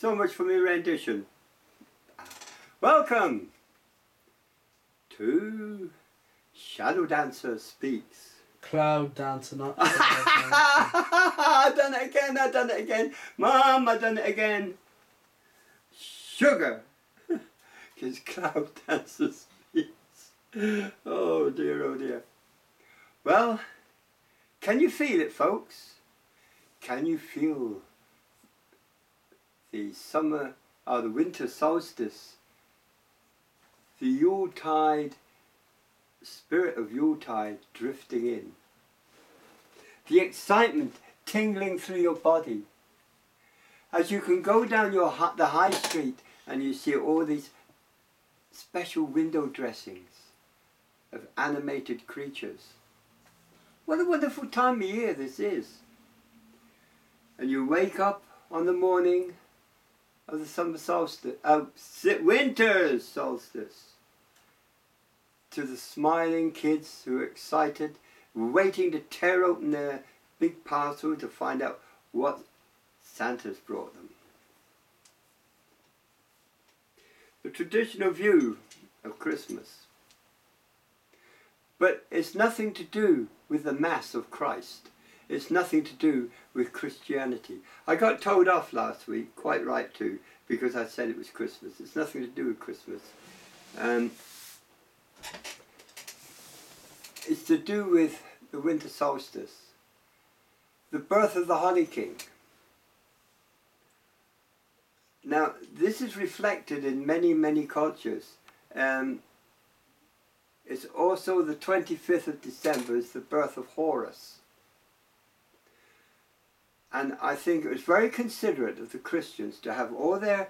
So much for my rendition. Welcome to Shadow Dancer Speaks. Cloud Dancer, not I done it again. Mom, I done it again. Sugar. Because Cloud Dancer Speaks. Oh dear, oh dear. Well, can you feel it, folks? Can you feel the summer or the winter solstice? The Yuletide, spirit of Yuletide drifting in. The excitement tingling through your body. As you can go down the high street and you see all these special window dressings of animated creatures. What a wonderful time of year this is. And you wake up on the morning of the summer solstice, winter solstice, to the smiling kids who are excited, waiting to tear open their big parcel to find out what Santa's brought them. The traditional view of Christmas. But it's nothing to do with the Mass of Christ. It's nothing to do with Christianity. I got told off last week, quite right too, because I said it was Christmas. It's nothing to do with Christmas. It's to do with the winter solstice, the birth of the Holly King. Now, this is reflected in many, many cultures. It's also the 25th of December is the birth of Horus. And I think it was very considerate of the Christians to have all their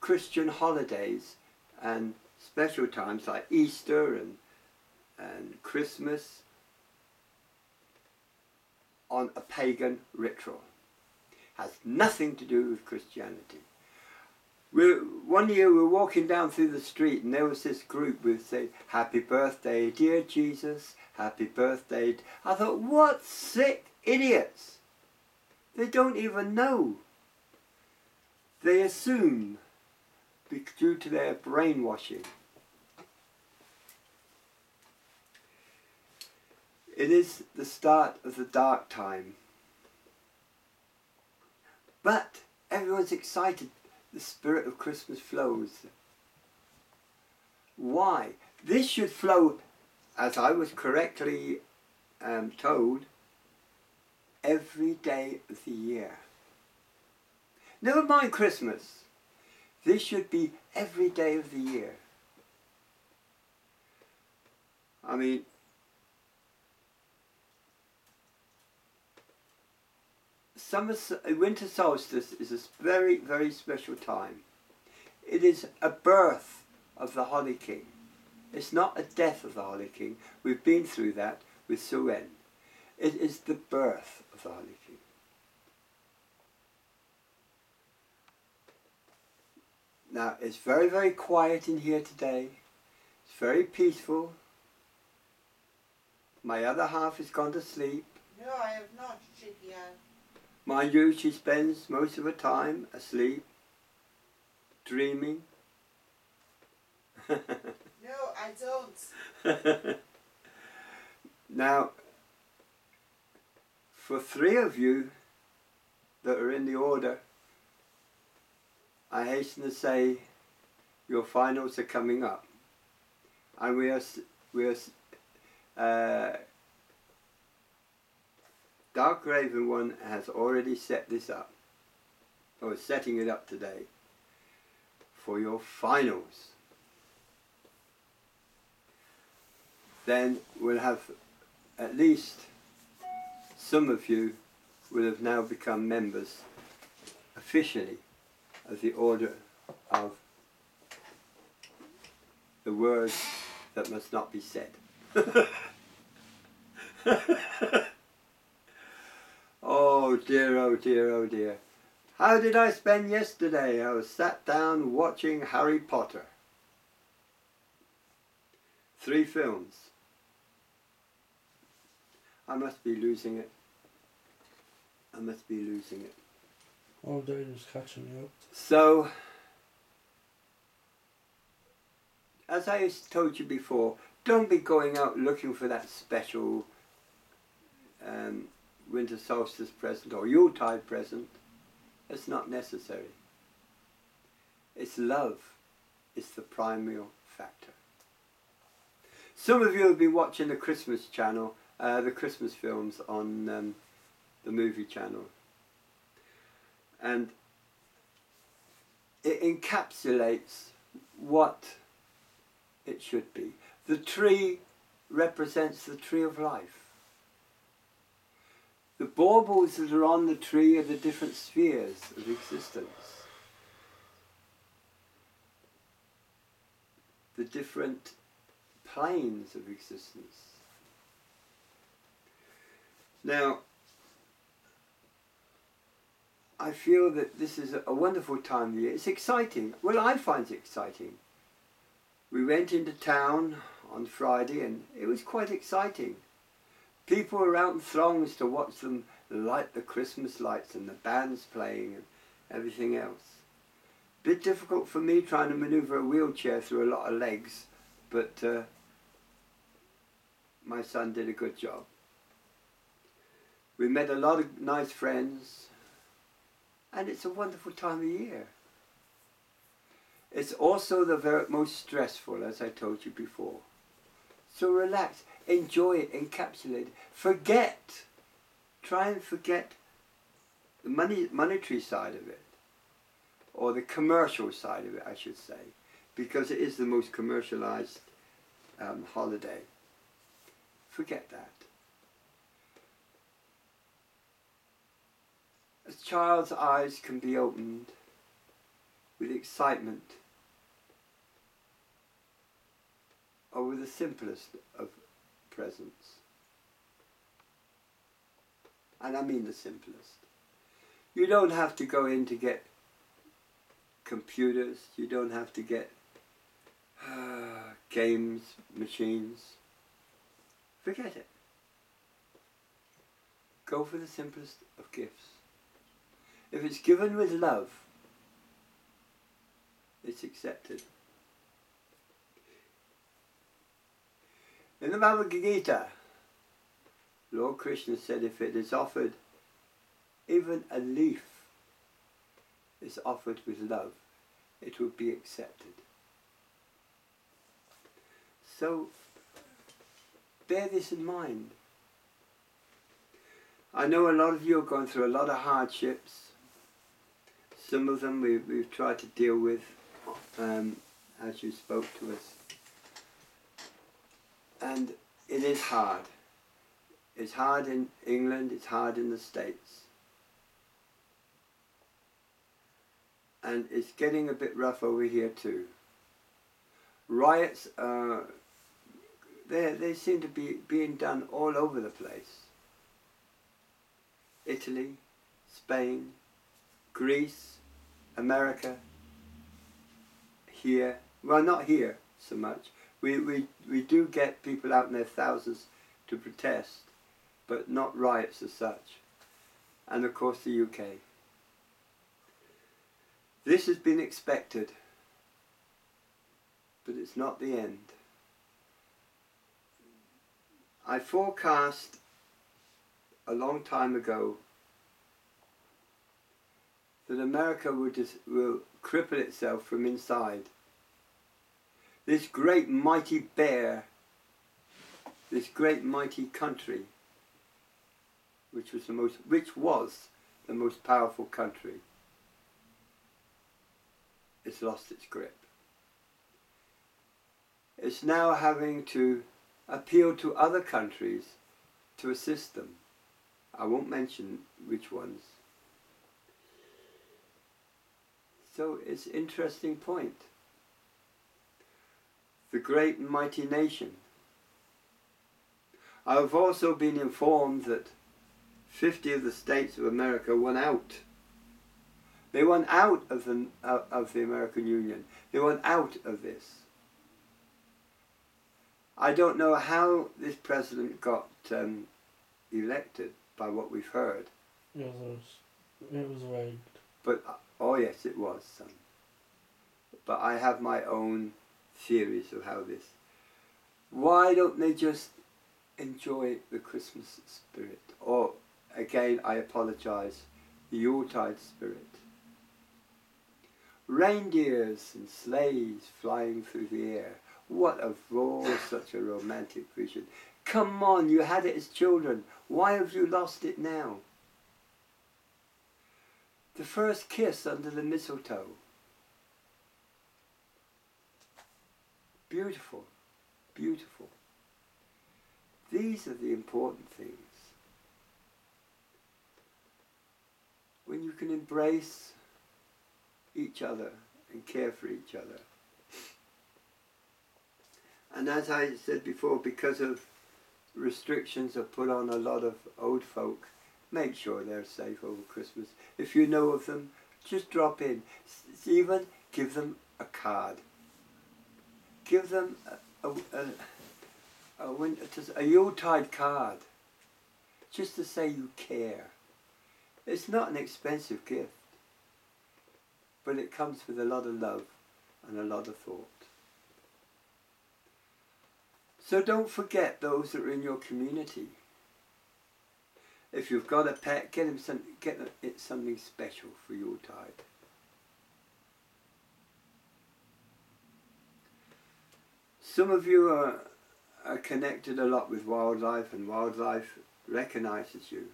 Christian holidays and special times like Easter and Christmas on a pagan ritual. Has nothing to do with Christianity. One year we were walking down through the street and there was this group who would say, "Happy birthday, dear Jesus, happy birthday." I thought, what sick idiots. They don't even know. They assume due to their brainwashing. It is the start of the dark time. But everyone's excited. The spirit of Christmas flows. Why? This should flow, as I was correctly told, every day of the year. Never mind Christmas. This should be every day of the year. I mean, winter solstice is a very, very special time. It is a birth of the Holly King. It's not a death of the Holly King. We've been through that with Samhain. It is the birth of the Holly King. Now, it's very, very quiet in here today. It's very peaceful. My other half has gone to sleep. No, I have not, Cheeky Ann. Mind you, she spends most of her time asleep, dreaming. No, I don't. Now, for 3 of you that are in the order, I hasten to say your finals are coming up. And we are Dark Raven One has already set this up, or is setting it up today, for your finals. Then we'll have at least some of you will have now become members officially of the Order of the Words That Must Not Be Said. Oh dear, oh dear, oh dear. How did I spend yesterday? I was sat down watching Harry Potter. 3 films. I must be losing it. I must be losing it. Oh, they're just catching me up. So, as I told you before, don't be going out looking for that special winter solstice present or Yuletide present. It's not necessary. It's love. It's the primary factor. Some of you have been watching the Christmas channel, the Christmas films on the movie channel. And it encapsulates what it should be. The tree represents the tree of life. The baubles that are on the tree are the different spheres of existence. The different planes of existence. Now, I feel that this is a wonderful time of year. It's exciting. Well, I find it exciting. We went into town on Friday and it was quite exciting. People were out in throngs to watch them light the Christmas lights and the bands playing and everything else. Bit difficult for me trying to manoeuvre a wheelchair through a lot of legs, but my son did a good job. We met a lot of nice friends, and it's a wonderful time of year. It's also the very most stressful, as I told you before. So relax, enjoy it, encapsulate it, forget. Try and forget the monetary side of it, or the commercial side of it, I should say, because it is the most commercialized holiday. Forget that. A child's eyes can be opened with excitement over the simplest of presents. And I mean the simplest. You don't have to go in to get computers. You don't have to get games, machines. Forget it. Go for the simplest of gifts. If it's given with love, it's accepted. In the Bhagavad Gita, Lord Krishna said if it is offered, even a leaf is offered with love, it will be accepted. So, bear this in mind. I know a lot of you are going through a lot of hardships. Some of them we've tried to deal with as you spoke to us. And it is hard. It's hard in England, it's hard in the States. And it's getting a bit rough over here too. Riots, they seem to be being done all over the place. Italy, Spain, Greece, America, here. Well, not here so much. We do get people out in their thousands to protest, but not riots as such. And of course the UK. This has been expected, but it's not the end. I forecast a long time ago that America will cripple itself from inside. This great mighty bear, this great mighty country, which was the most powerful country, it's lost its grip. It's now having to appeal to other countries to assist them. I won't mention which ones. So it's an interesting point. The great and mighty nation. I have also been informed that 50 of the states of America won out. They won out of the American Union. They won out of this. I don't know how this president got elected by what we've heard. Yes, it was rigged. But, oh yes, it was, son. But I have my own theories of how this. Why don't they just enjoy the Christmas spirit? Or, again, I apologize, the Yuletide spirit. Reindeers and sleighs flying through the air. What a such a romantic vision. Come on, you had it as children. Why have you lost it now? The first kiss under the mistletoe. Beautiful, beautiful. These are the important things. When you can embrace each other and care for each other. And as I said before, because of restrictions are put on a lot of old folk, make sure they're safe over Christmas. If you know of them, just drop in. Even give them a card. Give them a Yuletide card, just to say you care. It's not an expensive gift, but it comes with a lot of love and a lot of thought. So don't forget those that are in your community. If you've got a pet, get it something special for Yuletide. Some of you are connected a lot with wildlife, and wildlife recognizes you.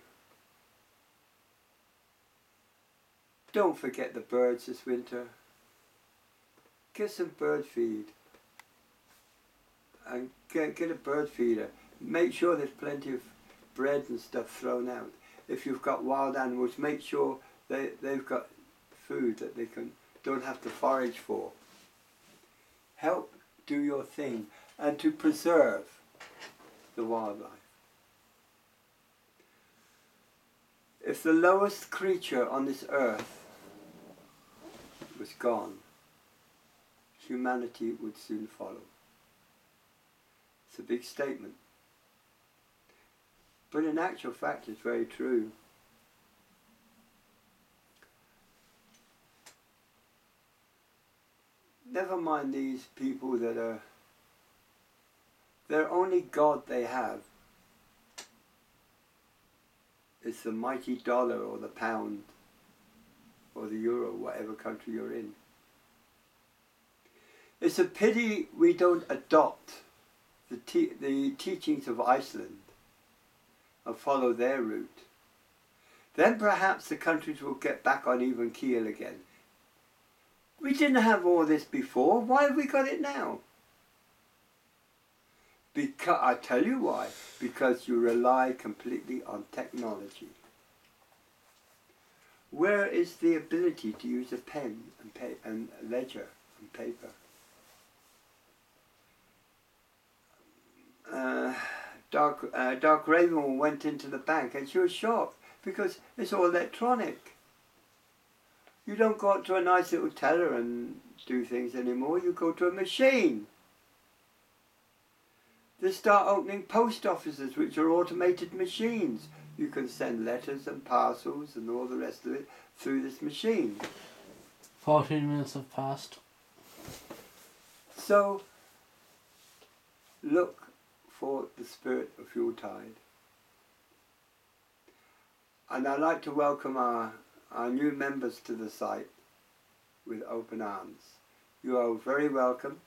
Don't forget the birds this winter. Get some bird feed. And get a bird feeder. Make sure there's plenty of bread and stuff thrown out. If you've got wild animals, make sure they've got food that they don't have to forage for. Help do your thing, and to preserve the wildlife. If the lowest creature on this earth was gone, humanity would soon follow. It's a big statement, but in actual fact it's very true. Never mind these people that their only God they have is the mighty dollar or the pound or the euro, whatever country you're in. It's a pity we don't adopt the teachings of Iceland and follow their route. Then perhaps the countries will get back on even keel again. We didn't have all this before. Why have we got it now? Because I tell you why. Because you rely completely on technology. Where is the ability to use a pen and a ledger and paper? Dark Raven went into the bank and she was shocked because it's all electronic. You don't go up to a nice little teller and do things anymore. You go to a machine. They start opening post offices which are automated machines. You can send letters and parcels and all the rest of it through this machine. 14 minutes have passed. So, look for the spirit of Yuletide. And I'd like to welcome our new members to the site with open arms. You are very welcome.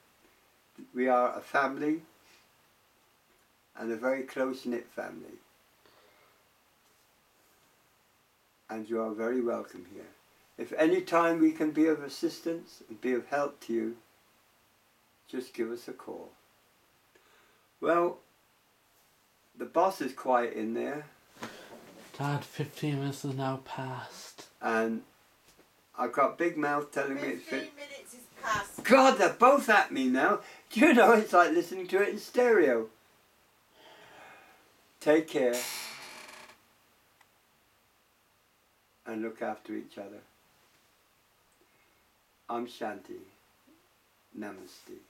We are a family, and a very close-knit family. And you are very welcome here. If any time we can be of assistance and be of help to you, just give us a call. Well, the boss is quiet in there. Dad, 15 minutes has now passed. And I've got Big Mouth telling me it's 15 minutes is past. God, they're both at me now. Do you know, it's like listening to it in stereo. Take care. And look after each other. I'm Shanti. Namaste.